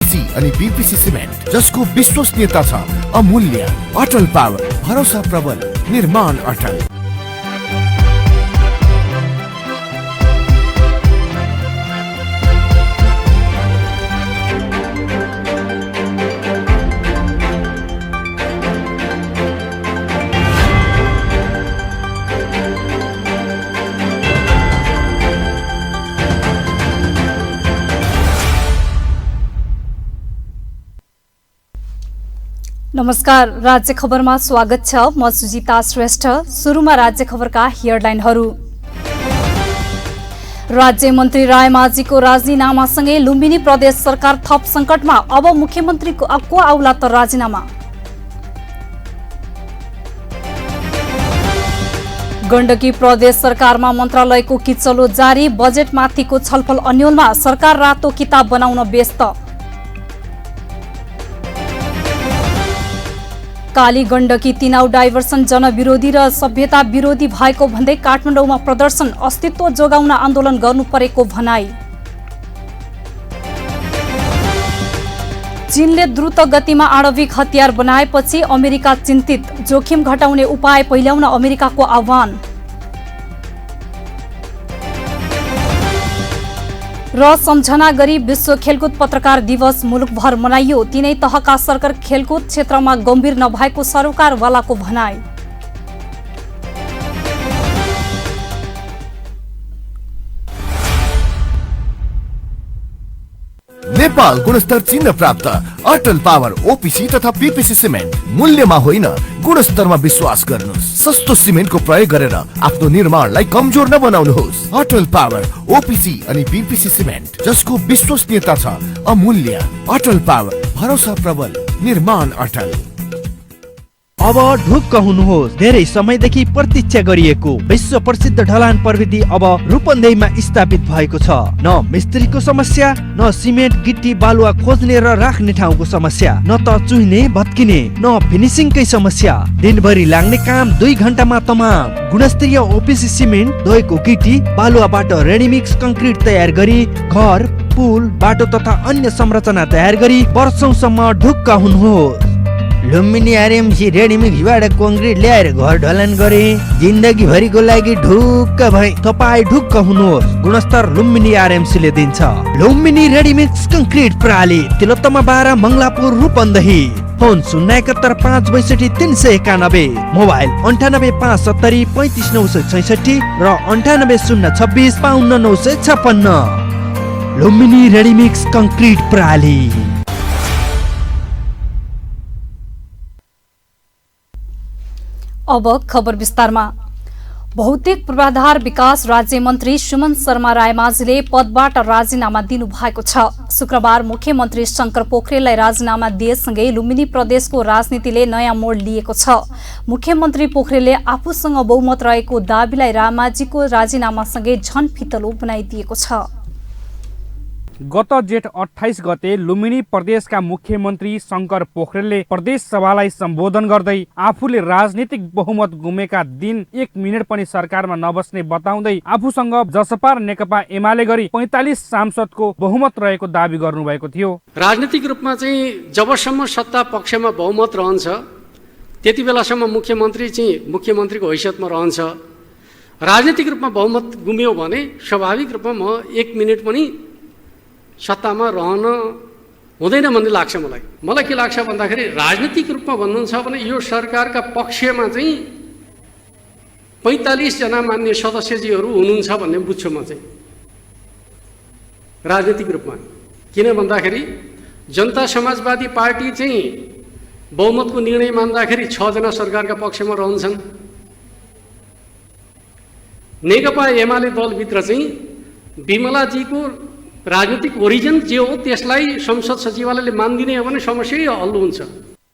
OPC अनि BPC cement जसको विश्वसनीयता छ अमूल्य। अटल पावर, भरोसा प्रबल, निर्माण अटल। नमस्कार, राज्य खबरमा स्वागत छ। म सुजिता श्रेष्ठ। सुरुमा राज्य खबरका हेडलाइनहरू। राज्य मन्त्री रायमाझीको राजीनामासँगै लुम्बिनी प्रदेश सरकार थप संकटमा। अब मुख्यमन्त्रीको आउला त राजीनामा। गण्डकी प्रदेश सरकारमा मन्त्रालयको किचलो जारी। बजेटमाथिको छलफल अन्योलमा। सरकार रातो किताब बनाउन व्यस्त। काली गण्डकी तिनाउ डाइभर्सन जनविरोधी र सभ्यता विरोधी भएको भन्दै काठमाडौँमा प्रदर्शन। अस्तित्व जोगाउन आन्दोलन गर्नु परेको भनाई। चीनले द्रुत गतिमा आणविक हतियार बनाएपछि अमेरिका चिन्तित। जोखिम घटाउने उपाय पहिल्याउन अमेरिकाको आह्वान। र सम्झना गरी विश्व खेलकुद पत्रकार दिवस मुलुकभर मनाइयो। तीनै तहका सरकार खेलकुद क्षेत्रमा गम्भीर नभएको सरोकारवालाको भनाई। नेपाल गुणस्तर चिन्ह प्राप्त अटल पावर ओपीसी तथा बीपीसी सिमेन्ट। मूल्यमा होइन, गुणस्तरमा विश्वास गर्नुहोस्। सस्तो सिमेन्टको प्रयोग गरेर आफ्नो निर्माणलाई कमजोर नबनाउनुहोस्। अटल पावर ओपीसी अनि बीपीसी सिमेन्ट जसको विश्वसनीयता छ अमूल्य। अटल पावर, भरोसा प्रबल, निर्माण अटल। अब ढुक्क हुनुहोस्। धेरै समयदेखि प्रतीक्षा गरिएको विश्व प्रसिद्ध ढलान प्रविधि अब रूपन्देहीमा स्थापित भएको छ। न मिस्त्रीको समस्या, न सिमेन्ट गिट्टी बालुवा खोज्ने र राख्ने ठाउँको समस्या, न त चुहिने भत्किने, न फिनिसिङकै समस्या। दिनभरि लाग्ने काम 2 घण्टामा तमाम। गुणस्तरीय ओपीसी सिमेन्ट, धोएको गिट्टी बालुवाबाट रेडीमिक्स कंक्रिट तयार गरी घर, पुल, बाटो तथा अन्य संरचना तयार गरी वर्षौंसम्म ढुक्क हुनुहोस्। लुम्बिनी आरएमसी रेडीमिक्सबाट कंक्रिट ल्याएर घर ढलान गरे। जिन्दगी भरिको लागि ढुक्क भई तपाई ढुक्क हुनुहोस्। गुणस्तर लुम्बिनी आरएमसी ले दिन्छ। लुम्बिनी रेडीमिक्स कंक्रिट प्रणाली, तिलोत्तमा 12, मङ्गलापुर, रूपन्देही। फोन 071 562 391, मोबाइल 98 570 35 966 र 98 026 52 956। लुम्बिनी रेडीमिक्स कंक्रिट प्रणाली। अब खबर विस्तारमा। भौतिक पूर्वाधार विकास राज्य मन्त्री सुमन शर्मा रायमाझीले पदबाट राजीनामा दिनु भएको छ। शुक्रबार मुख्यमन्त्री शंकर पोखरेललाई राजीनामा दिएसँगै लुम्बिनी प्रदेशको राजनीतिले नयाँ मोड लिएको छ। मुख्यमन्त्री पोखरेलले आफूसँग बहुमत रहेको दाबीलाई रायमाझीको राजीनामासँगै झन फितलो बनाइदिएको छ। गत जेठ 28 गते लुम्बिनी प्रदेशका मुख्यमन्त्री शंकर पोखरेलले प्रदेश सभालाई सम्बोधन गर्दै आफूले राजनीतिक बहुमत गुमेका दिन 1 मिनेट पनि सरकारमा नबस्ने बताउँदै आफूसँग जसपा र नेकपा एमाले गरी 45 सांसदको बहुमत रहेको दाबी गर्नुभएको थियो। राजनीतिक रूपमा चाहिँ जबसम्म सत्ता पक्षमा बहुमत रहन्छ त्यति बेलासम्म मुख्यमन्त्री चाहिँ मुख्यमन्त्रीको हैसियतमा रहन्छ। राजनीतिक रूपमा बहुमत गुम्यो भने स्वाभाविक रूपमा म 1 मिनेट पनि सत्तामा रहन हुँदैन भन्ने लाग्छ मलाई। मलाई के लाग्छ भन्दाखेरि राजनीतिक रूपमा भन्नुहुन्छ भने यो सरकारका पक्षमा चाहिँ 45 जना मान्य सदस्यजीहरू हुनुहुन्छ भन्ने बुझ्छु म चाहिँ राजनीतिक रूपमा। किन भन्दाखेरि जनता समाजवादी पार्टी चाहिँ बहुमतको निर्णय मान्दाखेरि 6 जना सरकारका पक्षमा रहन्छन्। नेकपा एमाले दलभित्र चाहिँ विमलाजीको राजनीतिक ओरिजिन जे हो त्यसलाई संसद सचिवालयले मान्दिने हो भने समस्या हल हुन्छ।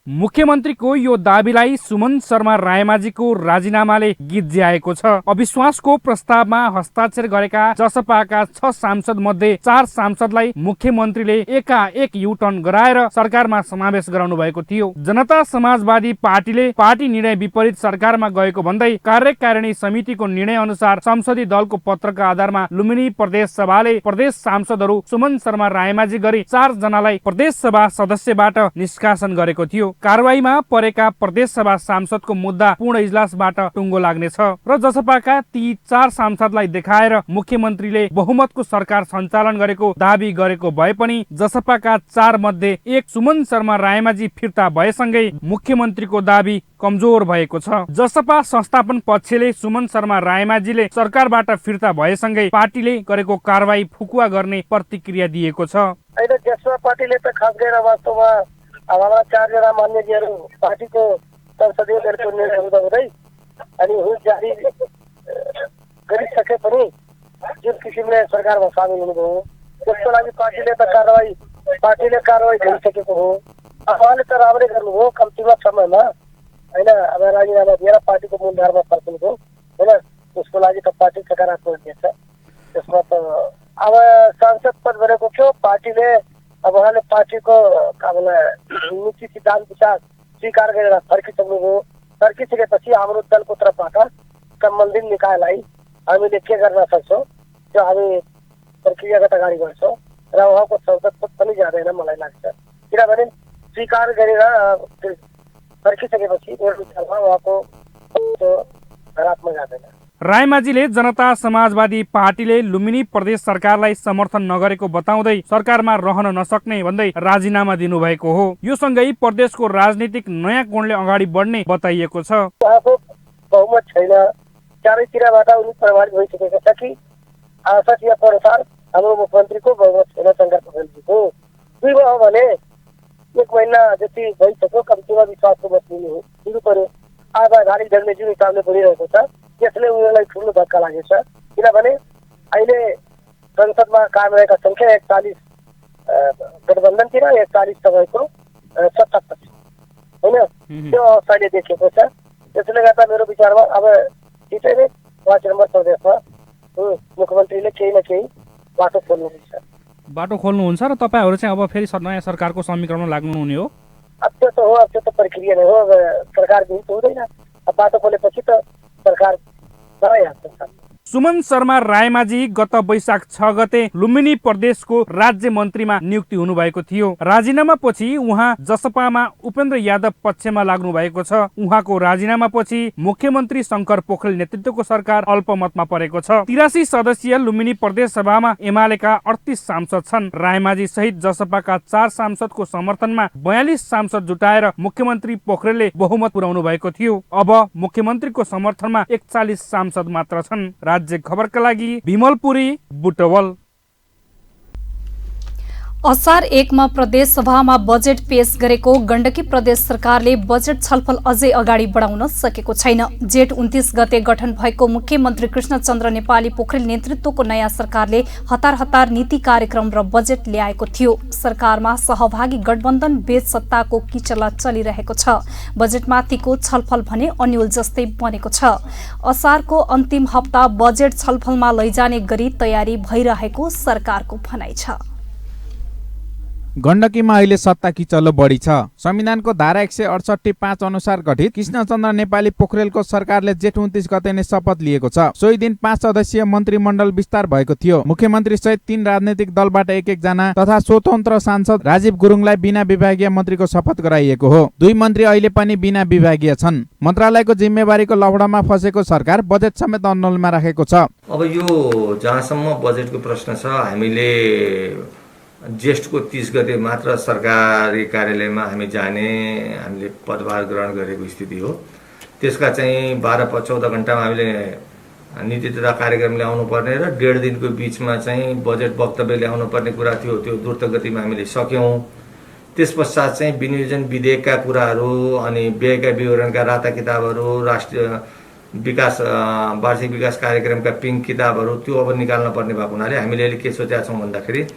मुख्यमन्त्रीको यो दाबीलाई सुमन शर्मा रायमाझीको राजीनामाले गिज्याएको छ। अविश्वासको प्रस्तावमा हस्ताक्षर गरेका जसपाका 6 सांसद मध्ये 4 सांसदलाई मुख्यमन्त्रीले एकाएक युटर्न गराएर सरकारमा समावेश गराउनु भएको थियो। जनता समाजवादी पार्टीले पार्टी निर्णय विपरीत सरकारमा गएको भन्दै कार्यकारिणी समितिको निर्णय अनुसार संसदीय दलको पत्रको आधारमा लुम्बिनी प्रदेश सभाले प्रदेश सांसदहरू सुमन शर्मा रायमाझी गरी 4 जनालाई प्रदेश सभा सदस्यबाट निष्कासन गरेको थियो। कारवाहीमा परेका प्रदेश सभा सांसदको मुद्दा पूर्ण इजलासबाट टुङ्गो लाग्नेछ र जसपाका ती 4 सांसदलाई देखाएर मुख्यमन्त्रीले बहुमतको सरकार सञ्चालन गरेको दाबी गरेको भए पनि जसपाका 4 मध्ये 1 सुमन शर्मा रायमाझी फिर्ता भएसँगै मुख्यमन्त्रीको दाबी कमजोर भएको छ। जसपा संस्थापन पक्षले सुमन शर्मा रायमाझीले सरकारबाट फिर्ता भएसँगै पार्टीले गरेको कारवाही फुकुवा गर्ने प्रतिक्रिया दिएको छ। अहिले जसपा पार्टीले त खास गरेर वास्तवमा हाम्रा 4 जना मान्यजीहरू पार्टीको संसदीय दलको निर्णय हुँदै अनि हुन जारी गरिसके पनि जुन किसिमले सरकारमा सामेल हुनुभयो त्यसको लागि पार्टीले कारवाही गरिसकेको हो। उहाँले त राम्रै गर्नुभयो, कम्तीमा समयमा होइन अब राजीनामा दिएर पार्टीको मूलधारमा फर्किनुभयो होइन। त्यसको लागि त पार्टी सकारात्मक दिएछ। त्यसमा त अब सांसद पद भनेको थियो पार्टीले अब उहाँले पार्टीको नीति सिद्धान्त विचार स्वीकार गरेर फर्किसक्नुभयो। फर्किसकेपछि हाम्रो दलको तर्फबाट सम्बन्धित निकायलाई हामीले के गर्न सक्छौँ त्यो हामी प्रक्रियागत अगाडि बढ्छौँ र उहाँको संसद पद पनि जाँदैन मलाई लाग्छ। किनभने स्वीकार गरेर फर्किसकेपछि मेरो विचारमा उहाँको धरात्मा जाँदैन। रायमाझीले जनता समाजवादी पार्टीले लुम्बिनी प्रदेश सरकारलाई समर्थन नगरेको बताउँदै सरकारमा रहन नसक्ने भन्दै राजीनामा दिनुभएको हो। यो सँगै प्रदेशको राजनीतिक नयाँ कोणले अगाडि बढ्ने बताइएको छ। उहाँको बहुमत छैन, चारैतिरबाट उनी प्रभावित भइसकेको छ कि आशाको अनुसार हाम्रो मुख्यमन्त्रीको बहुमत छैन शङ्कर पोखरेलजीको। 2 भयो भने 1 महिना जति भइसक्यो कम्तीमा विश्वासको मत दिनु पर्यो। अब घाडी ढल्ने जुन हिसाबले बढिरहेको छ त्यसले उनीहरूलाई ठुलो धक्का लागेको छ। किनभने अहिले संसदमा कायम रहेका संख्या 41 गठबन्धनतिर 41 तपाईँको सत्तापछि होइन त्यो अवस्थाले देखेको छ। त्यसले गर्दा मेरो विचारमा अब छिटै नै 5 नम्बर प्रदेशमा मुख्यमन्त्रीले केही न केही बाटो खोल्नुहुन्छ र तपाईँहरू चाहिँ अब फेरि नयाँ सरकारको समीकरणमा लाग्नुहुने हो। अब त्यो त प्रक्रिया नै हो। अब सरकार विहित हुँदैन, अब बाटो खोलेपछि त सरकार भइहाल्छ। सुमन शर्मा रायमाझी गत वैशाख 6 गते लुम्बिनी प्रदेशको राज्य मन्त्रीमा नियुक्ति हुनुभएको थियो। राजीनामा पछि उहाँ जसपामा उपेन्द्र यादव पक्षमा लाग्नु भएको छ। उहाँको राजीनामा पछि मुख्यमन्त्री शङ्कर पोखरेल नेतृत्वको सरकार अल्पमतमा परेको छ। 83 सदस्यीय लुम्बिनी प्रदेश सभामा एमालेका 38 सांसद छन्। रायमाझी सहित जसपाका 4 सांसदको समर्थनमा 42 सांसद जुटाएर मुख्यमन्त्री पोखरेलले बहुमत पुर्याउनु भएको थियो। अब मुख्यमन्त्रीको समर्थनमा 41 सांसद मात्र छन्। राज्य खबरका लागि विमलपुरी बुटवल। असार 1 मा प्रदेश सभामा बजेट पेश गरेको गण्डकी प्रदेश सरकारले बजेट छलफल अझै अगाडि बढाउन सकेको छैन। जेठ 29 गते गठन भएको मुख्यमन्त्री कृष्णचन्द्र नेपाली पोखरेल नेतृत्वको नयाँ सरकारले हतार नीति कार्यक्रम र बजेट ल्याएको थियो। सरकारमा सहभागी गठबन्धन बीच सत्ताको किचला चलिरहेको छ। बजेटमाथिको छलफल भने अन्यल जस्तै बनेको छ। असारको अन्तिम हप्ता बजेट छलफलमा लैजाने गरी तयारी भइरहेको सरकारको भनाइ छ। गण्डकीमा अहिले सत्ता किचलो बढी छ। संविधानको धारा 168(5) अनुसार गठित कृष्णचन्द्र नेपाली पोखरेलको सरकारले जेठ 29 गते नै शपथ लिएको छ। सोही दिन 5 सदस्यीय मन्त्रीमण्डल विस्तार भएको थियो। मुख्यमन्त्री सहित 3 राजनैतिक दलबाट 1-1 जना तथा स्वतन्त्र सांसद राजीव गुरुङलाई बिना विभागीय मन्त्रीको शपथ गराइएको हो। 2 मन्त्री अहिले पनि बिना विभागीय छन्। मन्त्रालयको जिम्मेवारीको लफडामा फसेको सरकार बजेट समेत अन्यलमा राखेको छ। अब यो जहाँसम्म बजेटको प्रश्न छ, हामीले ज्येष्ठको 30 गते मात्र सरकारी कार्यालयमा हामी जाने, हामीले पदभार ग्रहण गरेको स्थिति हो। त्यसका चाहिँ 12-14 घण्टामा हामीले नीति तथा कार्यक्रम ल्याउनु पर्ने र 1.5 दिनको बिचमा चाहिँ बजेट वक्तव्य ल्याउनु पर्ने कुरा थियो। त्यो द्रुत गतिमा हामीले सक्यौँ। त्यस पश्चात चाहिँ विनियोजन विधेयकका कुराहरू अनि व्ययका विवरणका राता किताबहरू, राष्ट्रिय विकास वार्षिक विकास कार्यक्रमका पिङ्क किताबहरू त्यो अब निकाल्न पर्ने भएको हुनाले हामीले अहिले के सोचेका छौँ भन्दाखेरि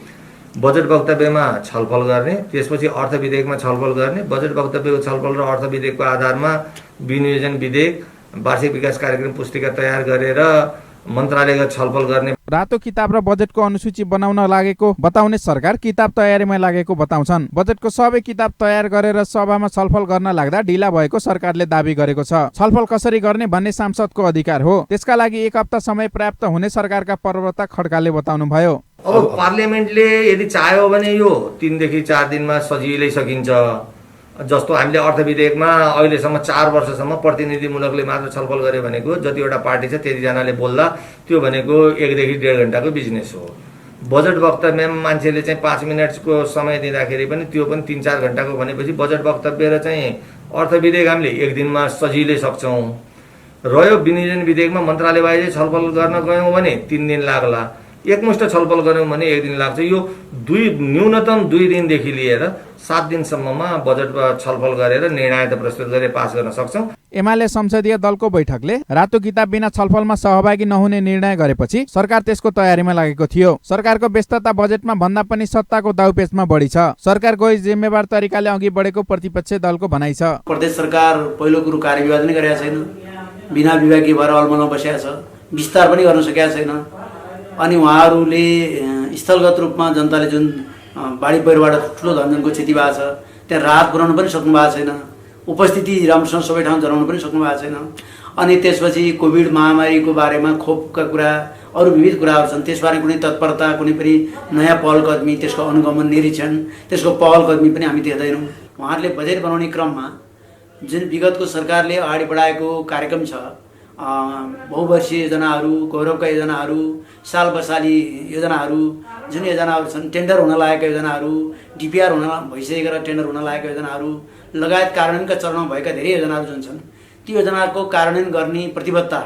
बजेट वक्तव्यमा छलफल गर्ने, त्यसपछि अर्थ विधेयकमा छलफल गर्ने, बजेट वक्तव्यको छलफल र अर्थ विधेयकको आधारमा विनियोजन विधेयक, वार्षिक विकास कार्यक्रम पुस्तिका तयार गरेर मन्त्रालयगत छलफल गर्ने। रातो किताब र बजेटको अनुसूची बनाउन लागेको बताउने सरकार किताब तयारीमा लागेको बताउँछन्। बजेटको सबै किताब तयार गरेर सभामा छलफल गर्न लाग्दा ढिला भएको सरकारले दाबी गरेको छ। छलफल कसरी गर्ने भन्ने सांसदको अधिकार हो, त्यसका लागि 1 हप्ता समय पर्याप्त हुने सरकारका प्रवक्ता खड्काले बताउनुभयो। अब पार्लियामेन्टले यदि चाह्यो भने यो 3 देखि 4 दिनमा सजिलै सकिन्छ। जस्तो हामीले अर्थ विधेयकमा अहिलेसम्म 4 वर्षसम्म प्रतिनिधिमूलकले मात्र छलफल गरे भनेको जतिवटा पार्टी छ त्यतिजनाले बोल्दा त्यो भनेको 1 देखि 1.5 घण्टाको बिजनेस हो। बजेट वक्तव्यमा मान्छेले चाहिँ 5 मिनटको समय दिँदाखेरि पनि त्यो पनि 3-4 घण्टाको भनेपछि बजेट वक्तव्य र चाहिँ अर्थ विधेयक हामीले 1 दिनमा सजिलै सक्छौँ। रह्यो विनियोजन विधेयकमा मन्त्रालय बाहिर छलफल गर्न गयौँ भने 3 दिन लाग्ला, एकमुष्ट छलफल गऱ्यौँ भने 1 दिन लाग्छ। यो न्यूनतम 2 दिनदेखि लिएर 7 दिनसम्ममा बजेट छलफल गरेर निर्णय त प्रस्तुत गरेर पास गर्न सक्छौँ। एमाले संसदीय दलको बैठकले रातो किताब बिना छलफलमा सहभागी नहुने निर्णय गरेपछि सरकार त्यसको तयारीमा लागेको थियो। सरकारको व्यस्तता बजेटमा भन्दा पनि सत्ताको दाउपेचमा बढी छ। सरकार गई जिम्मेवार तरिकाले अघि बढेको प्रतिपक्ष दलको भनाइ छ। प्रदेश सरकार पहिलो कुरो कार्यविवाद नै गरेका छैन, बिना विभागीय भएर अलमलमा बसेका छ, विस्तार पनि गर्न सकेका छैन। अनि उहाँहरूले स्थलगत रूपमा जनताले जुन बाढी पहिरोबाट ठुलो धनजनको क्षति भएको छ त्यहाँ राहत पुर्याउनु पनि सक्नु भएको छैन, उपस्थिति राम्रोसँग सबै ठाउँ जनाउनु पनि सक्नु भएको छैन। अनि त्यसपछि कोभिड महामारीको बारेमा खोपका कुरा, अरू विविध कुराहरू छन्, त्यसबारे कुनै तत्परता, कुनै पनि नयाँ पहल कदमी, त्यसको अनुगमन निरीक्षण, त्यसको पहल कदमी पनि हामी देख्दैनौँ। उहाँहरूले बजेट बनाउने क्रममा जुन विगतको सरकारले अगाडि बढाएको कार्यक्रम छ, बहुवर्षीय योजनाहरू, गौरवका योजनाहरू, साल बसाली योजनाहरू, जुन योजनाहरू छन्, टेन्डर हुन लागेका योजनाहरू, डिपिआर हुन भइसकेका र टेन्डर हुन लागेका योजनाहरू लगायत कार्यान्वयनका चरणमा भएका धेरै योजनाहरू जुन छन् ती योजनाहरूको कार्यान्वयन गर्ने प्रतिबद्धता,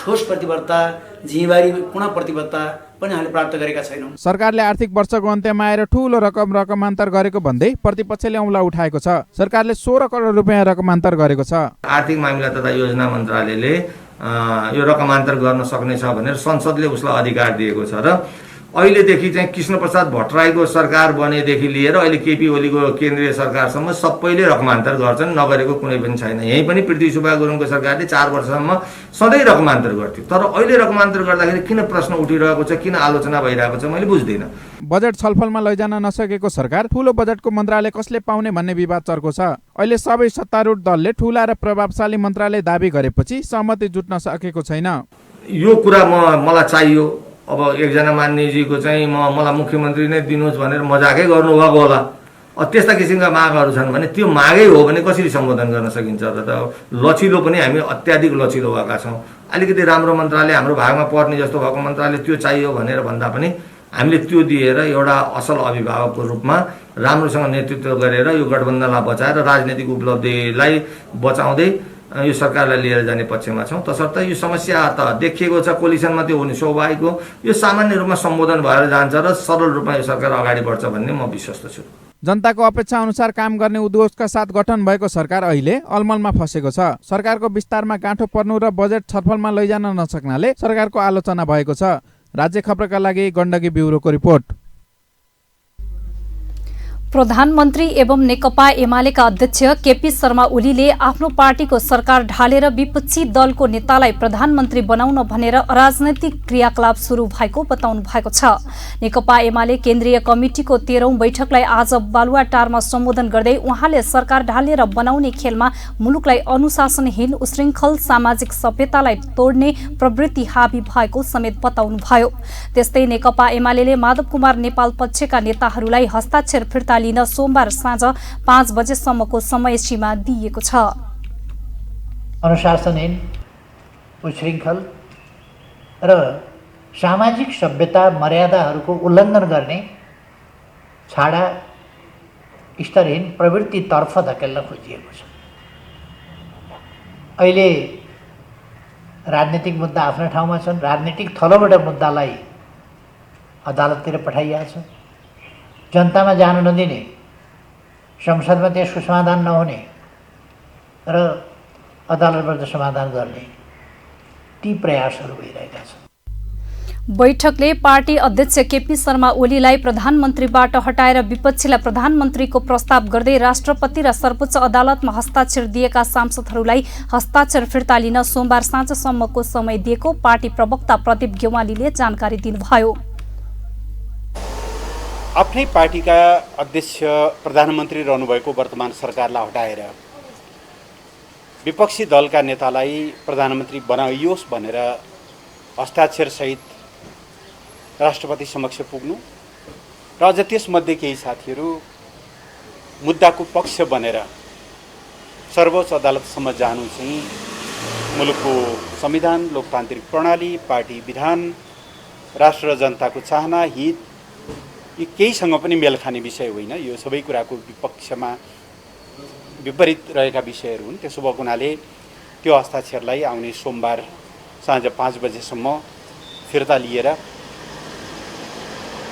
ठोस प्रतिबद्धता, जिम्मेवारी पूर्ण प्रतिबद्धता पनि हामीले प्राप्त गरेका छैनौँ। सरकारले आर्थिक वर्षको अन्त्यमा आएर ठूलो रकमान्तर गरेको भन्दै प्रतिपक्षले औँला उठाएको छ। सरकारले 16 करोड रुपियाँ रकमान्तर गरेको छ। आर्थिक मामिला तथा योजना मन्त्रालयले यो रकमान्तर गर्न सक्नेछ भनेर संसदले उसलाई अधिकार दिएको छ र अहिलेदेखि चाहिँ कृष्णप्रसाद भट्टराईको सरकार बनेदेखि लिएर अहिले केपी ओलीको केन्द्रीय सरकारसम्म सबैले रकमान्तर गर्छन्, नगरेको कुनै पनि छैन। यही पनि पृथ्वी सुब्बा गुरुङको सरकारले 4 वर्षसम्म सधैँ रकमान्तर गर्थ्यो। तर अहिले रकमान्तर गर्दाखेरि किन प्रश्न उठिरहेको छ, किन आलोचना भइरहेको छ मैले बुझ्दिनँ। बजेट छलफलमा लैजान नसकेको सरकार ठूलो बजेटको मन्त्रालय कसले पाउने भन्ने विवाद चर्को छ। अहिले सबै सत्तारूढ दलले ठूला र प्रभावशाली मन्त्रालय दाबी गरेपछि सहमति जुट्न सकेको छैन। यो कुरा मलाई चाहियो। अब एकजना मान्यजीको चाहिँ मलाई मुख्यमन्त्री नै दिनुहोस् भनेर मजाकै गर्नुभएको होला। त्यस्ता किसिमका मागहरू छन् भने त्यो मागै हो भने कसरी सम्बोधन गर्न सकिन्छ र? त लचिलो पनि हामी अत्याधिक लचिलो भएका छौँ। अलिकति राम्रो मन्त्रालय हाम्रो भागमा पर्ने जस्तो भएको मन्त्रालय त्यो चाहियो भनेर भन्दा पनि हामीले त्यो दिएर एउटा असल अभिभावकको रूपमा राम्रोसँग नेतृत्व गरेर यो गठबन्धनलाई बचाएर राजनीतिक उपलब्धिलाई बचाउँदै यो सरकारलाई लिएर जाने पक्षमा छौँ। तसर्थ यो समस्या त देखिएको छ, कोलिसनमा त्यो हुने स्वाभाविक हो। यो सामान्य रूपमा सम्बोधन भएर जान्छ र सरल रूपमा यो सरकार अगाडि बढ्छ भन्ने म विश्वस्त छु। जनताको अपेक्षा अनुसार काम गर्ने उद्घोषका साथ गठन भएको सरकार अहिले अलमलमा फसेको छ। सरकारको विस्तारमा गाँठो पर्नु र बजेट छलफलमा लैजान नसक्नाले सरकारको आलोचना भएको छ। राज्य खबरका लागि गण्डकी ब्युरोको रिपोर्ट। प्रधानमन्त्री एवं नेकपा एमालेका अध्यक्ष केपी शर्मा ओलीले आफ्नो पार्टीको सरकार ढालेर विपक्षी दलको नेतालाई प्रधानमन्त्री बनाउन भनेर अराजनैतिक क्रियाकलाप सुरु भएको बताउनु भएको छ। नेकपा एमाले केन्द्रीय कमिटिको 13औं बैठकलाई आज बालुवाटारमा सम्बोधन गर्दै उहाँले सरकार ढालेर बनाउने खेलमा मुलुकलाई अनुशासनहीन, उशृङ्खल, सामाजिक सभ्यतालाई तोड्ने प्रवृत्ति हावी भएको समेत बताउनुभयो। त्यस्तै नेकपा एमाले माधव कुमार नेपाल पक्षका नेताहरूलाई हस्ताक्षर फिर्ता लिन सोमबार साँझ 5 बजेसम्मको समय सीमा दिएको छ। अनुशासनहीन, उशृङ्खल र सामाजिक सभ्यता मर्यादाहरूको उल्लङ्घन गर्ने छाडा स्तरहीन प्रवृत्तितर्फ धकेल्न खोजिएको छ। अहिले राजनीतिक मुद्दा आफ्ना ठाउँमा छन्। राजनीतिक थलोबाट मुद्दालाई अदालततिर पठाइएको छ। जनतामा जान नदिने, संसदमा त्यसको समाधान नहुने र अदालतबाट समाधान गर्ने ती प्रयासहरू भइरहेका छन्। बैठकले पार्टी अध्यक्ष केपी शर्मा ओलीलाई प्रधानमन्त्रीबाट हटाएर विपक्षीलाई प्रधानमन्त्रीको प्रस्ताव गर्दै राष्ट्रपति र सर्वोच्च अदालतमा हस्ताक्षर दिएका सांसदहरूलाई हस्ताक्षर फिर्ता लिन सोमबार साँझसम्मको समय दिएको पार्टी प्रवक्ता प्रदीप गेवालीले जानकारी दिनुभयो। आफ्नै पार्टीका अध्यक्ष प्रधानमन्त्री रहनुभएको वर्तमान सरकारलाई हटाएर विपक्षी दलका नेतालाई प्रधानमन्त्री बनाइयोस् भनेर हस्ताक्षरसहित राष्ट्रपति समक्ष पुग्नु र अझ त्यसमध्ये केही साथीहरू मुद्दाको पक्ष बनेर सर्वोच्च अदालतसम्म जानु चाहिँ मुलुकको संविधान, लोकतान्त्रिक प्रणाली, पार्टी विधान, राष्ट्र र जनताको चाहना, हित यी केहीसँग पनि मेल खाने विषय होइन। यो सबै कुराको विपक्षमा विपरीत रहेका विषयहरू हुन्। त्यसो भएको हुनाले त्यो हस्ताक्षरलाई आउने सोमबार साँझ 5 बजेसम्म फिर्ता लिएर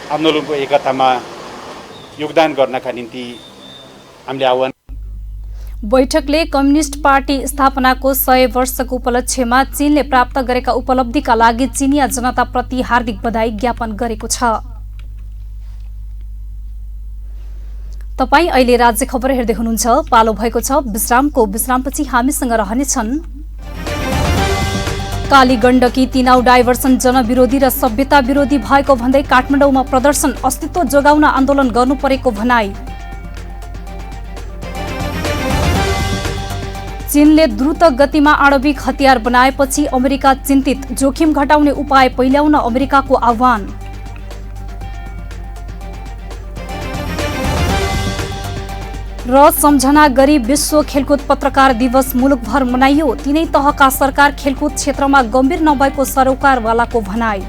आन्दोलनको एकतामा योगदान गर्नका निम्ति हामीले आह्वान। बैठकले कम्युनिस्ट पार्टी स्थापनाको 100 वर्षको उपलक्ष्यमा चीनले प्राप्त गरेका उपलब्धिका लागि चीनिया जनताप्रति हार्दिक बधाई ज्ञापन गरेको छ। तपाईँ अहिले राज्य खबर हेर्दै हुनुहुन्छ। पालो भएको छ विश्रामको। विश्रामपछि हामीसँग रहनेछन् काली गण्डकी तिनाउ डाइभर्सन जनविरोधी र सभ्यता विरोधी भएको भन्दै काठमाडौँमा प्रदर्शन, अस्तित्व जोगाउन आन्दोलन गर्नु परेको भनाई। चीनले द्रुत गतिमा आणविक हतियार बनाएपछि अमेरिका चिन्तित, जोखिम घटाउने उपाय पहिल्याउन अमेरिकाको आह्वान। र सम्झना गरी विश्व खेलकुद पत्रकार दिवस मुलुकभर मनाइयो। तीनै तहका सरकार खेलकुद क्षेत्रमा गम्भीर नभएको सरोकारवालाको भनाई।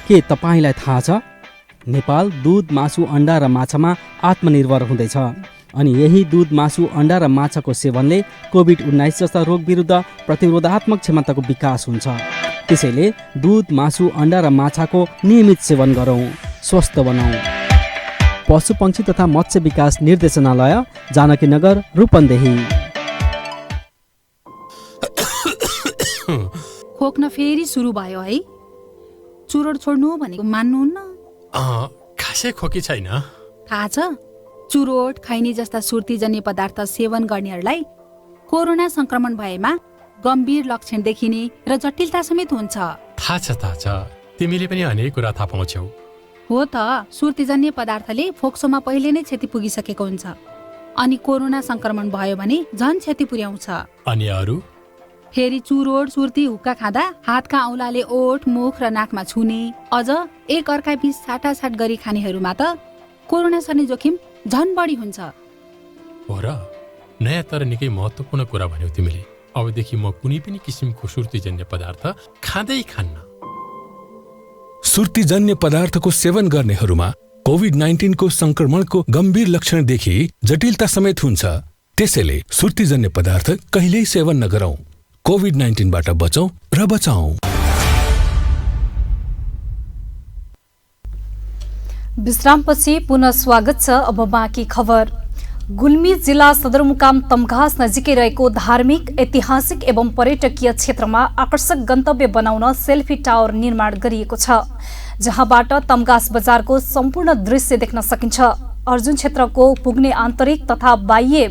के तपाईलाई थाहा छ नेपाल दूध, मासु, अण्डा र माछामा आत्मनिर्भर हुँदैछ अनि यही दूध, मासु, अण्डा र माछाको सेवनले कोभिड-19 जस्ता रोग विरुद्ध प्रतिरोधात्मक क्षमताको विकास हुन्छ। त्यसैले दूध, मासु, अण्डा र माछाको नियमित सेवन गरौँ, स्वस्थ बनाऊ। पशुपक्षी तथा मत्स्य विकास निर्देशनालय, जानकीनगर, रूपन्देही। खोक्न फेरि सुरु भयो है? चुरोट छोड्नु भनेको मान्नुहुन्न? खासै खोकी छैन। थाहा छ, चुरोट, खैनी जस्ता सुर्तीजन्य पदार्थ सेवन गर्नेहरूलाई कोरोना संक्रमण भएमा गम्भीर लक्षण देखिने र जटिलता समेत हुन्छ। थाहा छ, तिमीले पनि अनेक कुरा थाहा पाउँछौ। हो त, सुर्तीजन्य पदार्थले फोक्सोमा पहिले नै क्षति पुगिसकेको हुन्छ अनि कोरोना संक्रमण भयो भने झन क्षति पुर्याउँछ। अनि अरू? फेरि चुरोट, सुर्ती, हुक्का खाँदा हातका औँलाले ओठ, मुख र नाकमा छुने, अझ एक अर्का बीच साटासाट गरी खानेहरूमा त कोरोना सर्ने जोखिम झन बढी हुन्छ। हो र? नयाँ तर निकै महत्त्वपूर्ण कुरा भन्यौ तिमीले। अबदेखि म कुनै पनि किसिमको सुर्तीजन्य पदार्थ खाँदै खान्न। सुर्तीजन्य पदार्थको सेवन गर्नेहरूमा कोभिड-19 को संक्रमणको गम्भीर लक्षण देखि जटिलता समेत हुन्छ। त्यसैले सुर्तीजन्य पदार्थ कहिल्यै सेवन नगरौं। कोभिड-19 बाट बचौं र बचाऊ। विश्रामपछि पुनः स्वागत छ। अब बाँकी खबर। गुल्मी जिल्ला सदरमुकाम तमघास नजिकै रहेको धार्मिक, ऐतिहासिक एवं पर्यटकीय क्षेत्रमा आकर्षक गन्तव्य बनाउन सेल्फी टावर निर्माण गरिएको छ, जहाँबाट तमघास बजारको सम्पूर्ण दृश्य देख्न सकिन्छ। अर्जुन क्षेत्रको पुग्ने आन्तरिक तथा बाह्य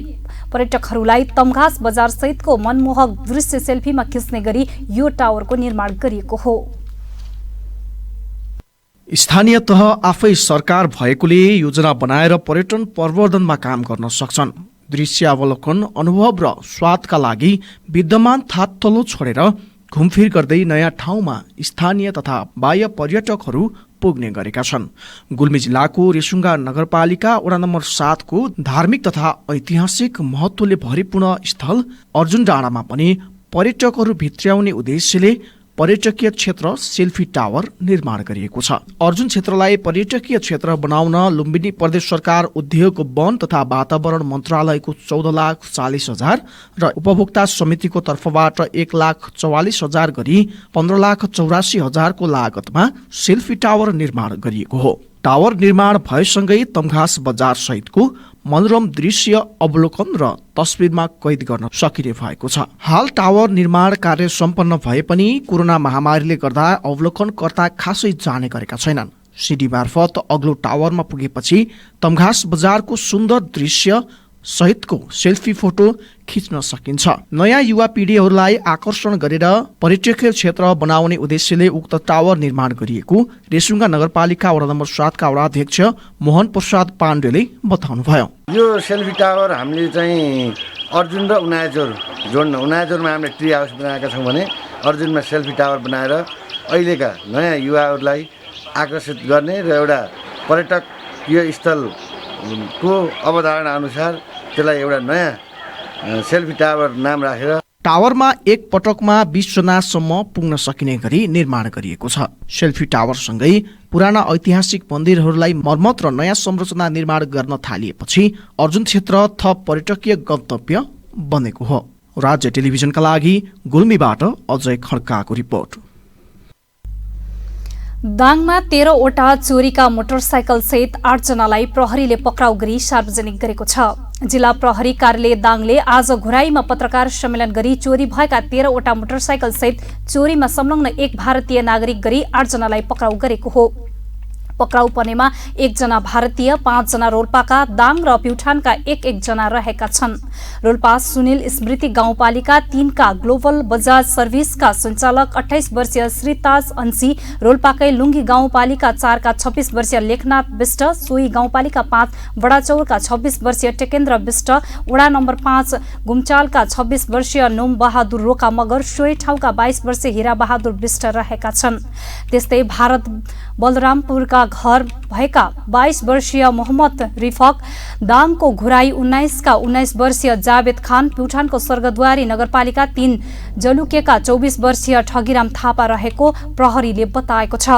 पर्यटकहरूलाई तमघास बजार सहितको मनमोहक दृश्य सेल्फीमा खिच्ने गरी यो टावरको निर्माण गरिएको हो। स्थानीय तह आफै सरकार भएकोले योजना बनाएर पर्यटन प्रवर्धनमा काम गर्न सक्छन्। दृश्य अवलोकन, अनुभव र स्वादका लागि विद्यमान थातथलो छोडेर घुमफिर गर्दै नयाँ ठाउँमा स्थानीय तथा बाह्य पर्यटकहरू पुग्ने गरेका छन्। गुल्मी जिल्लाको रेसुङ्गा नगरपालिका वडा नम्बर 7 को धार्मिक तथा ऐतिहासिक महत्त्वले भरिपूर्ण स्थल अर्जुन डाँडामा पनि पर्यटकहरू भित्र्याउने उद्देश्यले पर्यटकीय क्षेत्र सेल्फी टावर निर्माण गरिएको छ। अर्जुन क्षेत्रलाई पर्यटकीय क्षेत्र बनाउन लुम्बिनी प्रदेश सरकार उद्योग, वन तथा वातावरण मन्त्रालयको 14,40,000 र उपभोक्ता समितिको तर्फबाट 1,44,000 गरी 15,84,000 को लागतमा सेल्फी टावर निर्माण गरिएको हो। टावर निर्माण भएसँगै तमघास बजार सहितको मनोरम दृश्य अवलोकन र तस्बिरमा कैद गर्न सकिने भएको छ। हाल टावर निर्माण कार्य सम्पन्न भए पनि कोरोना महामारीले गर्दा अवलोकनकर्ता खासै जाने गरेका छैनन्। सिडी मार्फत अग्लो टावरमा पुगेपछि तमघास बजारको सुन्दर दृश्य सहितको सेल्फी फोटो खिच्न सकिन्छ। नयाँ युवा पिढीहरूलाई आकर्षण गरेर पर्यटकीय क्षेत्र बनाउने उद्देश्यले उक्त टावर निर्माण गरिएको रेसुङ्गा नगरपालिका वडा नम्बर 7 का वडा अध्यक्ष मोहन प्रसाद पाण्डेले बताउनुभयो। यो सेल्फी टावर हामीले चाहिँ अर्जुन र उनाइजोर जोड्न, उनाइजोरमा हामीले ट्री हाउस बनाएका छौँ भने अर्जुनमा सेल्फी टावर बनाएर अहिलेका नयाँ युवाहरूलाई आकर्षित गर्ने र एउटा पर्यटकीय स्थलको अवधारणा अनुसार त्यसलाई एउटा नयाँ सेल्फी टावर नाम राखेर टावरमा एक पटकमा 20 जनासम्म पुग्न सकिने गरी निर्माण गरिएको छ। सेल्फी टावरसँगै पुराना ऐतिहासिक मन्दिरहरूलाई मर्मत र नयाँ संरचना निर्माण गर्न थालिएपछि अर्जुन क्षेत्र थप पर्यटकीय गन्तव्य बनेको हो। राज्य टेलिभिजनका लागि गुल्मीबाट अजय खड्काको रिपोर्ट। दाङमा 13 वटा चोरीका मोटरसाइकल सहित 8 जनालाई प्रहरीले पक्राउ गरी सार्वजनिक गरेको छ। जिल्ला प्रहरी कार्यालय दाङले आज घुराईमा पत्रकार सम्मेलन गरी चोरी भएका 13 वटा मोटरसाइकल सहित चोरीमा संलग्न एक भारतीय नागरिक गरी 8 जनालाई पक्राउ गरेको हो। पक्राउ पर्नेमा 1 जना भारतीय, 5 जना रोल्पाका, दाङ र प्युठानका 1-1 जना रहेका छन्। रोल्पा सुनिल स्मृति गाउँपालिका 3 का ग्लोबल बजाज सर्भिसका सञ्चालक 28 वर्षीय श्रीताज अंशी, रोल्पाकै लुङ्गी गाउँपालिका 4 का 26 वर्षीय लेखनाथ विष्ट, सोही गाउँपालिका 5 बडाचौरका 26 वर्षीय टेकेन्द्र विष्ट, वडा नम्बर 5 गुम्चालका 26 वर्षीय नोम बहादुर रोका मगर, सोही ठाउँका 22 वर्षीय हिरा बहादुर विष्ट रहेका छन्। त्यस्तै भारत बलरामपुरका घर भएका 22 वर्षीय मोहम्मद रिफक, दाङको घुराई 19 का 19 वर्षीय जावेद खान, प्युठानको स्वर्गद्वारी नगरपालिका 3 जलुकेका 24 वर्षीय ठगिराम थापा रहेको प्रहरीले बताएको छ।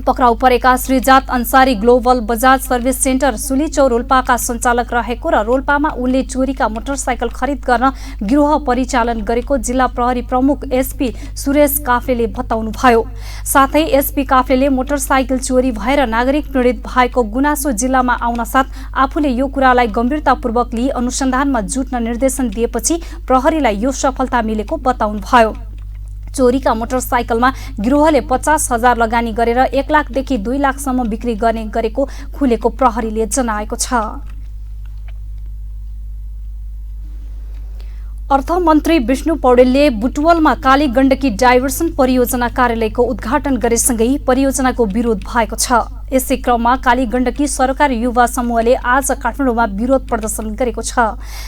पक्राउ परेका Shrijat Ansari global Bajaj service centre Sulichaur रोल्पाका सञ्चालक रहेको र रोल्पामा उनले चोरीका मोटरसाइकल खरिद गर्न गिरोह परिचालन गरेको जिल्ला प्रहरी प्रमुख एसपी सुरेश काफ्लेले बताउनुभयो। साथै एसपी काफ्लेले मोटरसाइकल चोरी भएर नागरिक पीडित भएको गुनासो जिल्लामा आउन साथ आफूले यो कुरालाई गम्भीरतापूर्वक लिई अनुसन्धानमा जुट्न निर्देशन दिएपछि प्रहरीलाई यो सफलता मिलेको बताउनुभयो। चोरीका मोटरसाइकलमा गिरोहले 50,000 लगानी गरेर 1 लाखदेखि 2 लाखसम्म बिक्री गर्ने गरेको खुलेको प्रहरीले जनाएको छ। अर्थमन्त्री विष्णु पौडेलले बुटवलमा काली गण्डकी डाइभर्सन परियोजना कार्यालयको उद्घाटन गरेसँगै परियोजनाको विरोध भएको छ। यसै क्रममा काली गण्डकी सरकारी युवा समूहले आज काठमाडौँमा विरोध प्रदर्शन गरेको छ।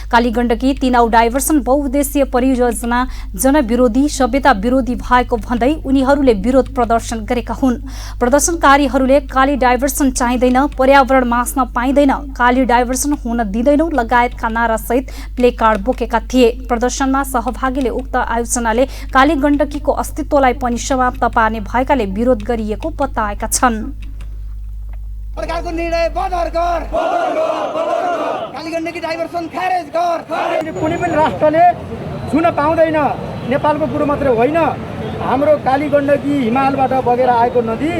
काली गण्डकी 3 डाइभर्सन बहुउद्देश्य परियोजना जनविरोधी, सभ्यता विरोधी भएको भन्दै उनीहरूले विरोध प्रदर्शन गरेका हुन्। प्रदर्शनकारीहरूले काली डाइभर्सन चाहिँदैन, पर्यावरण मास्न पाइँदैन, काली डाइभर्सन हुन दिँदैनौ लगायतका नारासहित प्ले कार्ड बोकेका थिए। प्रदर्शनमा सहभागीले उक्त आयोजनाले काली गण्डकीको अस्तित्वलाई पनि समाप्त पार्ने भएकाले विरोध गरिएको बताएका छन्। सरकारको निर्णय बदर गर, काली गण्डकी डाइभर्सन खारेज गर। कुनै पनि राष्ट्रले छुन पाउँदैन। नेपालको कुरो मात्रै होइन, हाम्रो काली गण्डकी हिमालबाट बगेर आएको नदी,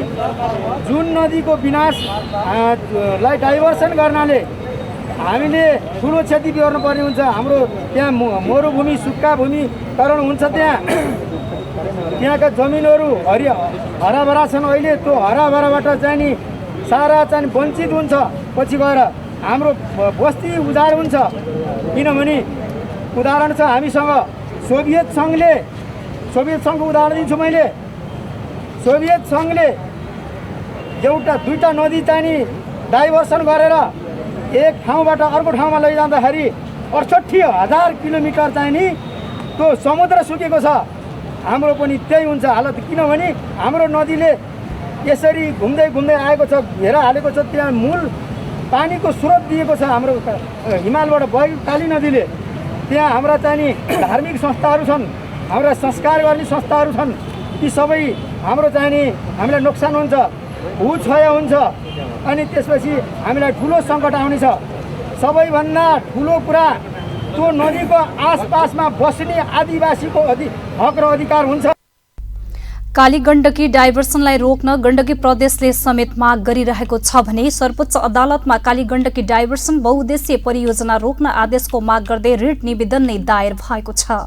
जुन नदीको विनाशलाई डाइभर्सन गर्नाले हामीले ठुलो क्षति गर्नुपर्ने हुन्छ। हाम्रो त्यहाँ मरुभूमि, सुक्खा भूमिकरण हुन्छ। त्यहाँका जमिनहरू हराभरा छन्। अहिले त्यो हराभराबाट चाहिँ नि सारा चाहिँ वञ्चित हुन्छ। पछि गएर हाम्रो बस्ती उजाड हुन्छ। किनभने उदाहरण छ हामीसँग सोभियत सङ्घको उदाहरण दिन्छु मैले। सोभियत सङ्घले दुईटा नदी चाहिँ नि डाइभर्सन गरेर एक ठाउँबाट अर्को ठाउँमा लैजाँदाखेरि 68,000 किलोमिटर चाहिँ नि त्यो समुद्र सुकेको छ। हाम्रो पनि त्यही हुन्छ हालत। किनभने हाम्रो नदीले यसरी घुम्दै घुम्दै आएको छ, घेरा हालेको छ। त्यहाँ मूल पानीको स्रोत दिएको छ हाम्रो हिमालबाट बगेको काली नदीले। त्यहाँ हाम्रा चाहिँ नि धार्मिक संस्थाहरू छन्, हाम्रा संस्कार गर्ने संस्थाहरू छन्। ती सबै हाम्रो चाहिँ नि हामीलाई नोक्सान हुन्छ, भूक्षय हुन्छ। अनि त्यसपछि हामीलाई ठुलो सङ्कट आउनेछ। सबैभन्दा ठुलो कुरा त्यो नदीको आसपासमा बस्ने आदिवासीको हक र अधिकार हुन्छ। कालीगण्डकी डाइभर्सनलाई रोक्न गण्डकी प्रदेशले समेत माग गरिरहेको छ भने सर्वोच्च अदालतमा कालीगण्डकी डाइभर्सन बहुउद्देश्य परियोजना रोक्न आदेशको माग गर्दै रिट निवेदन नै दायर भएको छ।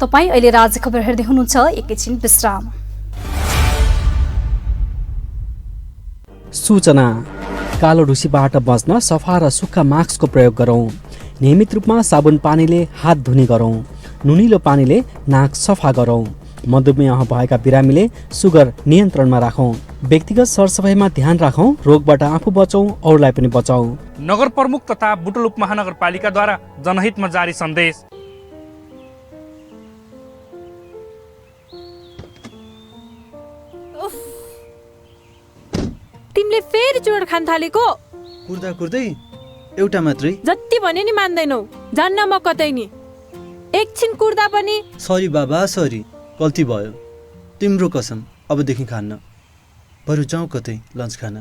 तपाईं अहिले राज्य खबर हेर्दै हुनुहुन्छ, एकैछिन विश्राम। सूचना। कालो ढुसीबाट बच्न सफा र सुक्खा मास्कको प्रयोग गरौँ। नियमित रूपमा साबुन पानीले हात धुने गरौँ। नुनिलो पानीले नाक सफा गरौँ। मधुमेह भएका बिरामीले सुगर नियन्त्रणमा राखौँ। व्यक्तिगत सरसफाइमा ध्यान राखौँ। रोगबाट आफू बचौँ, अरूलाई पनि बचाऊ। नगर प्रमुख तथा बुटुल उपमहानगरपालिकाद्वारा जनहितमा जारी सन्देश। तिमीले फेरि चोर खान थालेको? कुर्दा कुर्दै एउटा मात्रै? जति भने नि मान्दैनौ। जान्न म कतै नि। एकछिन कुर्दा पनि। सरी बाबा, सरी, गल्ती भयो। तिम्रो कसम, अबदेखि खान्न। बरु जाउँ कतै लन्च खान।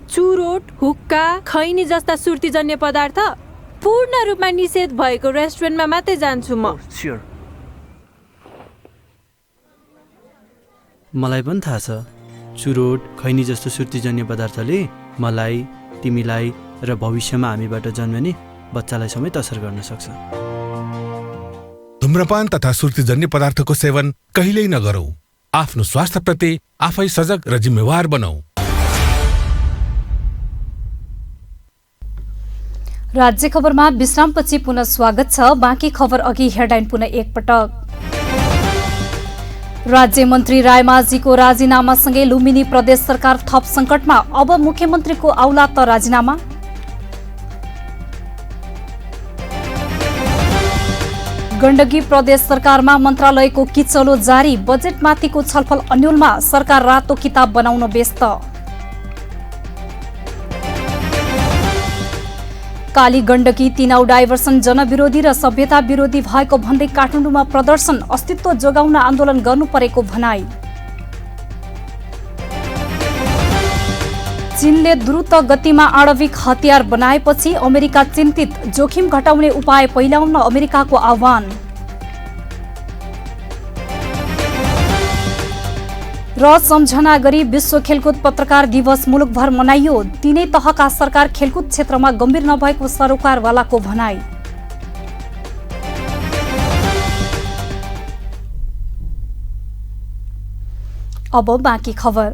चुरोट, हुक्का, खैनी जस्ता सुर्तीजन्य पदार्थ पूर्ण रूपमा निषेध भएको रेस्टुरेन्टमा मात्रै जान्छु म। मलाई पनि थाहा छ, चुरोट, खैनी जस्तो सुर्तीजन्य पदार्थले मलाई, तिमीलाई र भविष्यमा हामीबाट जन्मने बच्चालाई समेत असर गर्न सक्छ। धूम्रपान तथा सुर्तीजन्य पदार्थको सेवन कहिल्यै नगरौं। आफ्नो स्वास्थ्यप्रति आफै सजग र जिम्मेवार बनाऊ। राज्य खबरमा विश्रामपछि पुनः स्वागत छ। बाँकी खबर अघि हेडलाइन पुनः एकपटक। राज्य मन्त्री रायमाझीको राजीनामासँगै लुम्बिनी प्रदेश सरकार थप संकटमा। अब मुख्यमन्त्रीको औलाद त राजीनामा। गण्डकी प्रदेश सरकारमा मन्त्रालयको किचलो जारी। बजेटमाथिको छलफल अन्योलमा। सरकार रातो किताब बनाउन व्यस्त। कालीगण्डकी तीनौ डाइभर्सन जनविरोधी र सभ्यता विरोधी भएको भन्दै काठमाडौँमा प्रदर्शन। अस्तित्व जोगाउन आन्दोलन गर्नु परेको भनाई। चीनले द्रुत गतिमा आणविक हतियार बनाएपछि अमेरिका चिन्तित। जोखिम घटाउने उपाय पहिल्याउन अमेरिकाको आह्वान। र सम्झना गरी विश्व खेलकुद पत्रकार दिवस मुलुकभर मनाइयो। तीनै तहका सरकार खेलकुद क्षेत्रमा गम्भीर नभएको सरोकारवालाको भनाई। अब बाँकी खबर।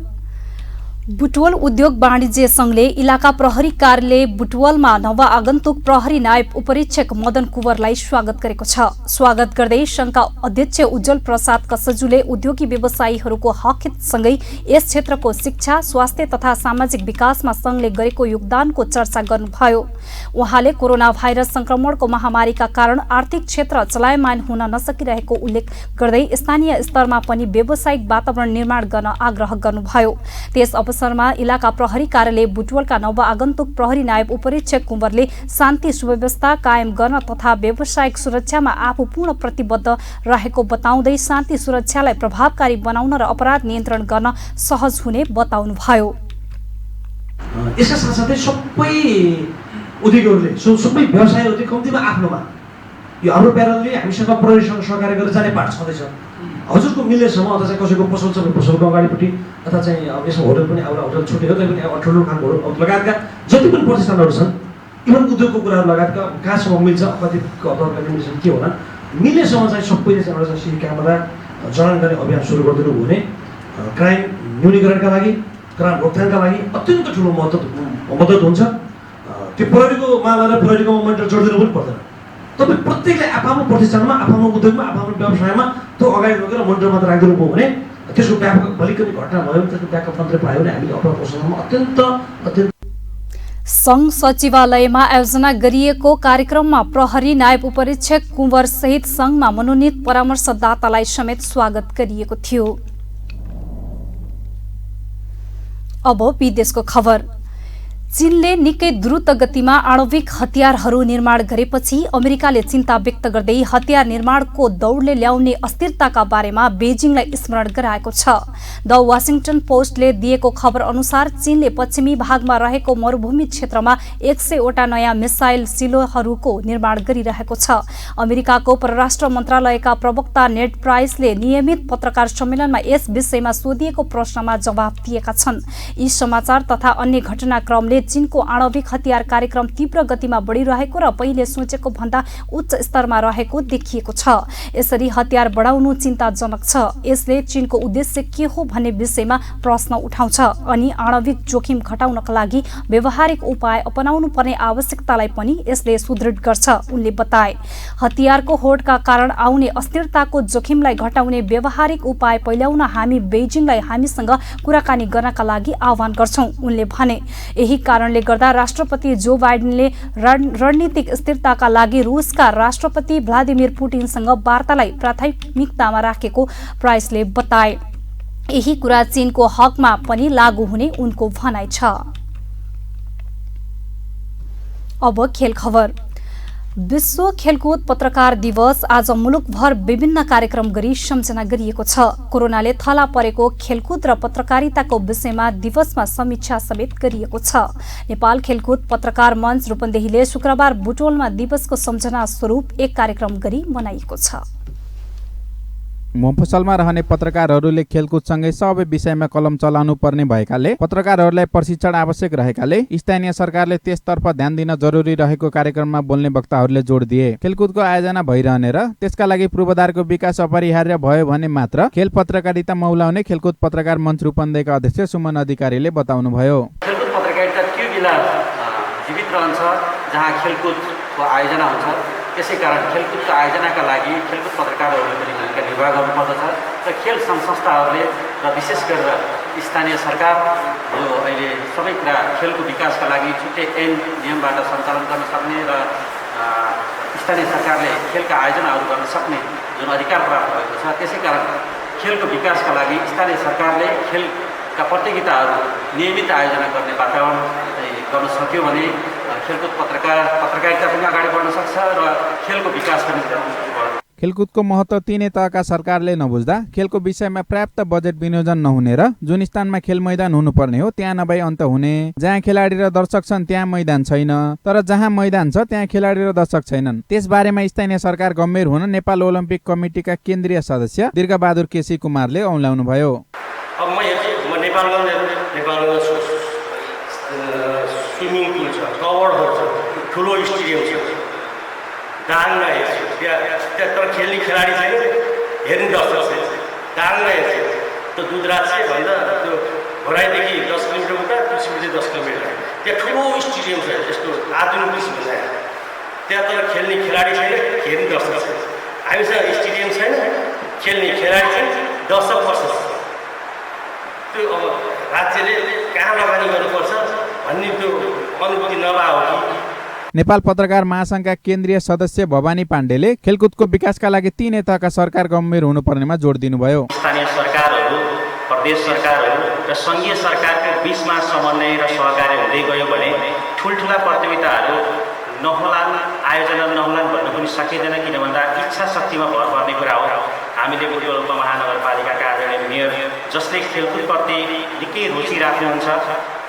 बुटवल उद्योग वाणिज्य संघले इलाका प्रहरी कार्यालय बुटवलमा नवआगन्तुक प्रहरी नायब उपरीक्षक मदन कुँवरलाई स्वागत गरेको छ। स्वागत गर्दै संघका अध्यक्ष उज्जवल प्रसाद कसजुले उद्योगी व्यवसायीहरूको हक हितसँगै यस क्षेत्रको शिक्षा, स्वास्थ्य तथा सामाजिक विकासमा संघले गरेको योगदानको चर्चा गर्नुभयो। उहाँले कोरोना भाइरस संक्रमणको महामारीका कारण आर्थिक क्षेत्र चलायमान हुन नसकिरहेको उल्लेख गर्दै स्थानीय स्तरमा पनि व्यावसायिक वातावरण निर्माण गर्न आग्रह गर्नुभयो। त्यस अवसरमा इलाका प्रहरी कार्यालय बुटवलका नवआगन्तुक प्रहरी नायब उपरीक्षक कुँवरले शान्ति सुव्यवस्था कायम गर्न तथा व्यावसायिक सुरक्षामा आफू पूर्ण प्रतिबद्ध रहेको बताउँदै शान्ति सुरक्षालाई प्रभावकारी बनाउन र अपराध नियन्त्रण गर्न सहज हुने बताउनुभयो। यसका साथसाथै सबै उद्योगहरूले सबै व्यवसायीहरूले कम्तीमा आफ्नोमा यो हाम्रो प्यारलले हामीसँग प्रहरीसँग सहकार्य गरेर जाने पाठ छँदैछ। हजुरको मिल्नेसम्म अथवा चाहिँ कसैको पसल छ पसलको अगाडिपट्टि अथवा चाहिँ अब यसमा होटल पनि आउला होटल छुट्यो तैपनि अब ठुलो खालको लगायतका जति पनि प्रतिष्ठानहरू छन्, इभन उद्योगको कुराहरू लगायतका कहाँसम्म मिल्छ, कतिको अथवा मिल्छ के होला, मिल्नेसम्म चाहिँ सबैले चाहिँ एउटा सिसी क्यामेरा जडान गर्ने अभियान सुरु गरिदिनु हो भने क्राइम न्यूनीकरणका लागि, क्राइम रोकथामका लागि अत्यन्त ठुलो मद्दत हुन्छ। त्यो प्रहरीको माला र प्रहरीको मोमेन्ट जोडिदिनु पनि पर्दैन। तपाईँ प्रत्येकले आफ्नो प्रतिष्ठानमा, आफ्नो उद्योगमा, आफ्नो व्यवसायमा त्यो अगाडि लगेर मोनिटर मात्र राखिदिनु भयो भने त्यसको व्यापक भलिकन घटना भयो भने त्यसको ब्याकअप मात्रै पायो भने हामीले अपराध प्रशासनमा अत्यन्त संघ सचिवालयमा आयोजना गरिएको कार्यक्रममा प्रहरी नायब उपरीक्षक कुँवर सहित संघमा मनोनीत परामर्शदातालाई समेत स्वागत गरिएको थियो। अब विदेशको खबर। चीनले निकै द्रुत गतिमा आणविक हतियारहरू निर्माण गरेपछि अमेरिकाले चिन्ता व्यक्त गर्दै हतियार निर्माणको दौडले ल्याउने अस्थिरताका बारेमा बेजिङलाई स्मरण गराएको छ। द वाशिंगटन पोस्टले दिएको खबर अनुसार चीनले पश्चिमी भागमा रहेको मरुभूमि क्षेत्रमा 100 वटा नयाँ मिसाइल सिलोहरूको निर्माण गरिरहेको छ। अमेरिकाको परराष्ट्र मन्त्रालयका प्रवक्ता नेड प्राइसले नियमित पत्रकार सम्मेलनमा यस विषयमा सोधिएको प्रश्नमा जवाफ दिएका छन्। यी समाचार तथा अन्य घटनाक्रमले चीनको आणविक हतियार कार्यक्रम तीव्र गतिमा बढिरहेको र पहिले सोचेको भन्दा उच्च स्तरमा रहेको देखिएको छ। यसरी हतियार बढाउनु चिन्ताजनक छ। यसले चीनको उद्देश्य के हो भन्ने विषयमा प्रश्न उठाउँछ अनि आणविक जोखिम घटाउनका लागि व्यावहारिक उपाय अपनाउनु पर्ने आवश्यकतालाई पनि यसले सुदृढ गर्छ। उनले बताए, हतियारको होडका कारण आउने अस्थिरताको जोखिमलाई घटाउने व्यावहारिक उपाय पहिल्याउन हामी बेजिङलाई हामीसँग कुराकानी गर्नका लागि आह्वान गर्छौं। उनले भने, यही कारणले गर्दा राष्ट्रपति जो बाइडेनले रणनीतिक स्थिरताका लागि रुसका राष्ट्रपति भ्लादिमिर पुटिनसँग वार्तालाई प्राथमिकतामा राखेको प्राइसले बताए। यही कुरा चीनको हकमा पनि लागू हुने उनको भनाइ छ। अब खेल खबर। विश्व खेलकुद पत्रकार दिवस आज मुलुकभर विभिन्न कार्यक्रम गरी सम्झना गरिएको छ। कोरोनाले थला परेको खेलकुद र पत्रकारिताको विषयमा दिवसमा समीक्षा समेत गरिएको छ। नेपाल खेलकुद पत्रकार मञ्च रूपन्देहीले शुक्रबार बुटोलमा दिवसको सम्झना स्वरूप एक कार्यक्रम गरी मनाइएको छ। मोफसलमा रहने पत्रकारहरूले खेलकुदसँगै सबै विषयमा कलम चलाउनु पर्ने भएकाले पत्रकारहरूलाई प्रशिक्षण आवश्यक रहेकाले स्थानीय सरकारले त्यसतर्फ ध्यान दिन जरुरी रहेको कार्यक्रममा बोल्ने वक्ताहरूले जोड दिए। खेलकुदको आयोजना भइरहने र त्यसका लागि पूर्वाधारको विकास अपरिहार्य भयो भने मात्र खेल पत्रकारिता मौलाउने खेलकुद पत्रकार मञ्च रूपन्देहीका अध्यक्ष सुमन अधिकारीले बताउनुभयो। खेलकुद पत्रकारिता त्यो बेला जीवित रहन्छ जहाँ खेलकुदको आयोजना हुन्छ। त्यसै कारण खेलकुदको आयोजनाका लागि खेलकुद पत्रकारहरूले पनि भूमिका निर्वाह गर्नुपर्दछ र खेल सङ्घ संस्थाहरूले र विशेष गरेर स्थानीय सरकार जो अहिले सबै कुरा खेलको विकासका लागि छुट्टै ऐन नियमबाट सञ्चालन गर्न सक्ने र स्थानीय सरकारले खेलका आयोजनाहरू गर्न सक्ने जुन अधिकार प्राप्त भएको छ, त्यसै कारण खेलको विकासका लागि स्थानीय सरकारले खेलका प्रतियोगिताहरू नियमित आयोजना गर्ने वातावरण गर्न सक्यो भने खेलकुद पत्रकारिता पनि अगाडि बढ्न सक्छ र खेलको विकास पनि बढ्छ। खेलकुदको महत्त्व तिनै तहका सरकारले नबुझ्दा खेलको विषयमा पर्याप्त बजेट विनियोजन नहुने र जुन स्थानमा खेल मैदान हुनुपर्ने हो त्यहाँ नभई अन्त हुने, जहाँ खेलाडी र दर्शक छन् त्यहाँ मैदान छैन, तर जहाँ मैदान छ त्यहाँ खेलाडी र दर्शक छैनन्। त्यसबारेमा स्थानीय सरकार गम्भीर हुन नेपाल ओलम्पिक कमिटीका केन्द्रीय सदस्य दीर्घबहादुर केसी कुमारले औँल्याउनु भयो। अब म नेपालमा स्विमिङ पुल छ, कभर छ, ठुलो स्टेडियम छ, दाङ हेर्छु त्यहाँ तर खेल्ने खेलाडी छैन, हेर्ने दर्शक छैन। दाङ हेर्छु त्यो दुधराज चाहिँ भन्दा त्यो घोराइदेखि 10 किलोमिटर उता, तुलसीपुरदेखि 10 किलोमिटर त्यहाँ ठुलो स्टेडियम छ, यस्तो आधुनिक किसिमको छ। त्यहाँ तर खेल्ने खेलाडी छैन, हेर्ने दर्शक छैन। हामीसँग स्टेडियम छैन, खेल्ने खेलाडी छैन, दर्शक पर्छ। त्यो अब राज्यले कहाँ लगानी गर्नुपर्छ भन्ने त्यो अनुभूति नभएको कि। नेपाल पत्रकार महासंघका केन्द्रीय सदस्य भवानी पाण्डेले खेलकुदको विकासका लागि तीनै तहका सरकार गम्भीर हुनुपर्नेमा जोड दिनुभयो। स्थानीय सरकारहरू, प्रदेश सरकारहरू र सङ्घीय सरकारको बीचमा समन्वय र सहकार्य हुँदै गयो भने ठुल्ठुला प्रतियोगिताहरू नहोलान्, आयोजना नहोलान् भन्नु पनि सकिँदैन। किन भन्दा इच्छा शक्तिमा भर पर्ने कुरा हो। हामीले बुटवल उपमहानगरपालिकाका आदरणीय मेयर जसले खेलकुदप्रति निकै रुचि राख्नुहुन्छ,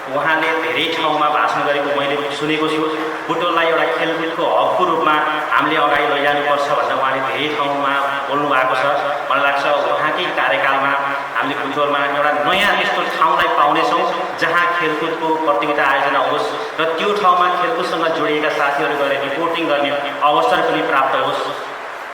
उहाँले धेरै ठाउँमा भाषण गरेको मैले सुनेको छु। बुटवललाई एउटा खेलकुदको हबको रूपमा हामीले अगाडि लैजानुपर्छ भनेर उहाँले धेरै ठाउँमा बोल्नु भएको छ। मलाई लाग्छ उहाँकै कार्यकालमा हामीले बुटवलमा एउटा नयाँ यस्तो ठाउँलाई पाउनेछौँ जहाँ खेलकुदको प्रतियोगिता आयोजना होस् र त्यो ठाउँमा खेलकुदसँग जोडिएका साथीहरू गएर रिपोर्टिङ गर्ने अवसर पनि प्राप्त होस्।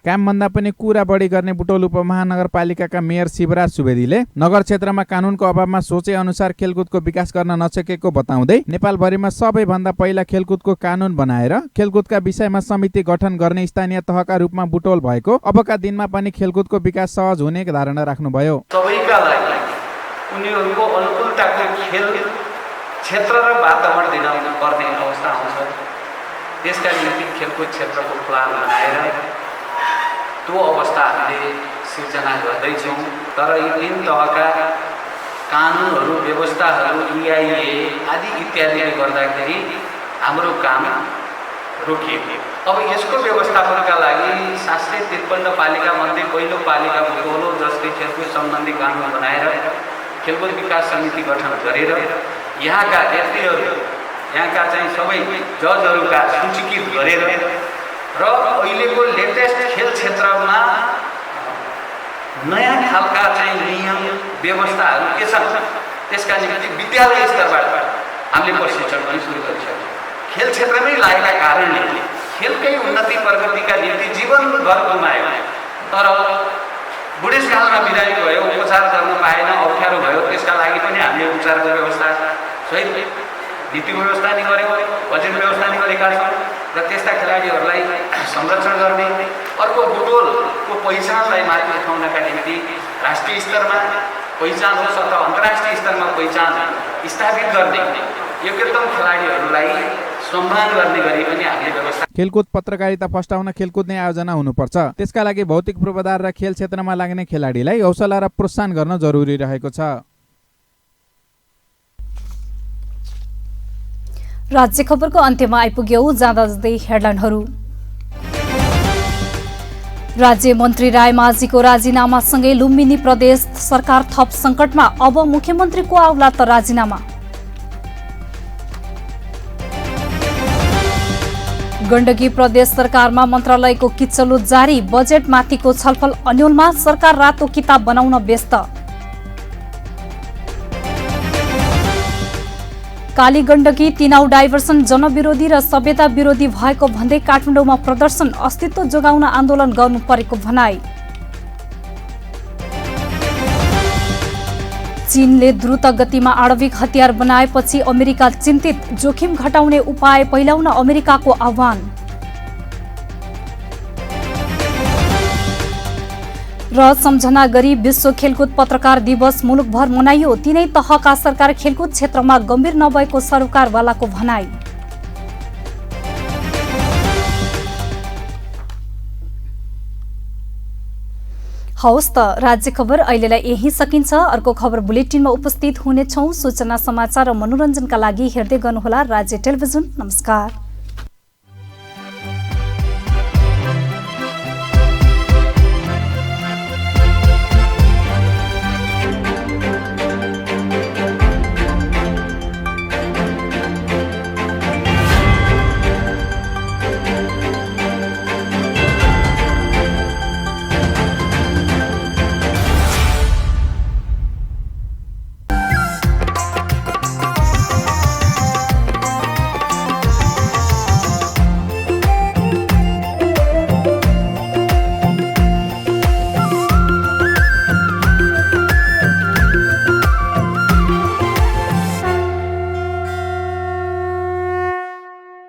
कामभन्दा पनि कुरा बढी गर्ने बुटवल उपमहानगरपालिकाका मेयर शिवराज सुवेदीले नगर क्षेत्रमा कानुनको अभावमा सोचे अनुसार खेलकुदको विकास गर्न नसकेको बताउँदै नेपालभरिमा सबैभन्दा पहिला खेलकुदको कानुन बनाएर खेलकुदका विषयमा समिति गठन गर्ने स्थानीय तहका रूपमा बुटवल भएको अबका दिनमा पनि खेलकुदको विकास सहज हुने धारणा राख्नुभयो। सबैका लागि उनीहरूको अनुकूलताको खेल क्षेत्र र वातावरण दिन पर्ने अवस्था आउँछ। त्यसका निम्ति खेलकुद क्षेत्रको प्लान बनाएर त्यो अवस्था हामीले सिर्जना गर्दैछौँ। तर यी तीन तहका कानुनहरू व्यवस्थाहरू EIA आदि इत्यादिले गर्दाखेरि हाम्रो काम रोकिएको। अब यसको व्यवस्थापनका लागि 753 पालिका मध्ये पहिलो पालिका भूगोलो जसले खेलकुद सम्बन्धी कानुन बनाएर खेलकुद विकास समिति गठन गरेर यहाँका व्यक्तिहरू यहाँका चाहिँ सबै जजहरूका सूचीकृत गरेर र अहिलेको लेटेस्ट खेल क्षेत्रमा नयाँ खालका चाहिँ नियम व्यवस्थाहरू के छन् त्यसका निम्ति विद्यालय स्तरबाट हामीले प्रशिक्षण पनि सुरु गरिसक्यौँ। खेल क्षेत्रमै लागेका कारणले खेलकै उन्नति प्रगतिका निम्ति जीवनभर गुमायो, तर बुढेसकालमा बिरामी भयो, उपचार गर्न पाएन, अप्ठ्यारो भयो, त्यसका लागि पनि हामीले उपचारको व्यवस्था सहित नीति व्यवस्था नि गऱ्यौँ, बजेट व्यवस्था नि गरेका छौँ र त्यस्ता खेलाडीहरूलाई संरक्षण गर्ने। अर्को बुटोलको पहिचानलाई माथि उठाउनका निम्ति राष्ट्रिय स्तरमा पहिचान होस् अथवा अन्तर्राष्ट्रिय स्तरमा पहिचान स्थापित गर्ने योग्यतम खेलाडीहरूलाई सम्मान गर्ने गरी पनि हामीले व्यवस्था। खेलकुद पत्रकारिता फस्टाउन खेलकुद नै आयोजना हुनुपर्छ। त्यसका लागि भौतिक पूर्वाधार र खेल क्षेत्रमा लाग्ने खेलाडीलाई हौसला र प्रोत्साहन गर्न जरुरी रहेको छ। राज्य खबरको अन्त्यमा आइपुग्यौं। जाँदा जाँदै हेडलाइनहरू। राज्य मन्त्री रायमाझीको राजीनामासँगै लुम्बिनी प्रदेश सरकार थप संकटमा, अब मुख्यमन्त्रीको आउला त राजीनामा। गण्डकी प्रदेश सरकारमा मन्त्रालयको किच्चलो जारी, बजेट माथिको छलफल अन्योलमा, सरकार रातो किताब बनाउन व्यस्त। काली गण्डकी तिनाउ डाइभर्सन जनविरोधी र सभ्यता विरोधी भएको भन्दै काठमाडौँमा प्रदर्शन, अस्तित्व जोगाउन आन्दोलन गर्नु परेको भनाई। चीनले द्रुत गतिमा आणविक हतियार बनाएपछि अमेरिका चिन्तित, जोखिम घटाउने उपाय पहिल्याउन अमेरिकाको आह्वान। र सम्झना गरी विश्व खेलकुद पत्रकार दिवस मुलुकभर मनाइयो, तीनै तहका सरकार खेलकुद क्षेत्रमा गम्भीर नभएको सरोकारवालाको भनाई। हवस् त राज्य खबर अहिलेलाई यही सकिन्छ। अर्को खबर बुलेटिनमा उपस्थित हुनेछौं। सूचना समाचार र मनोरञ्जनका लागि हेर्दै गर्नुहोला राज्य टेलिभिजन। नमस्कार।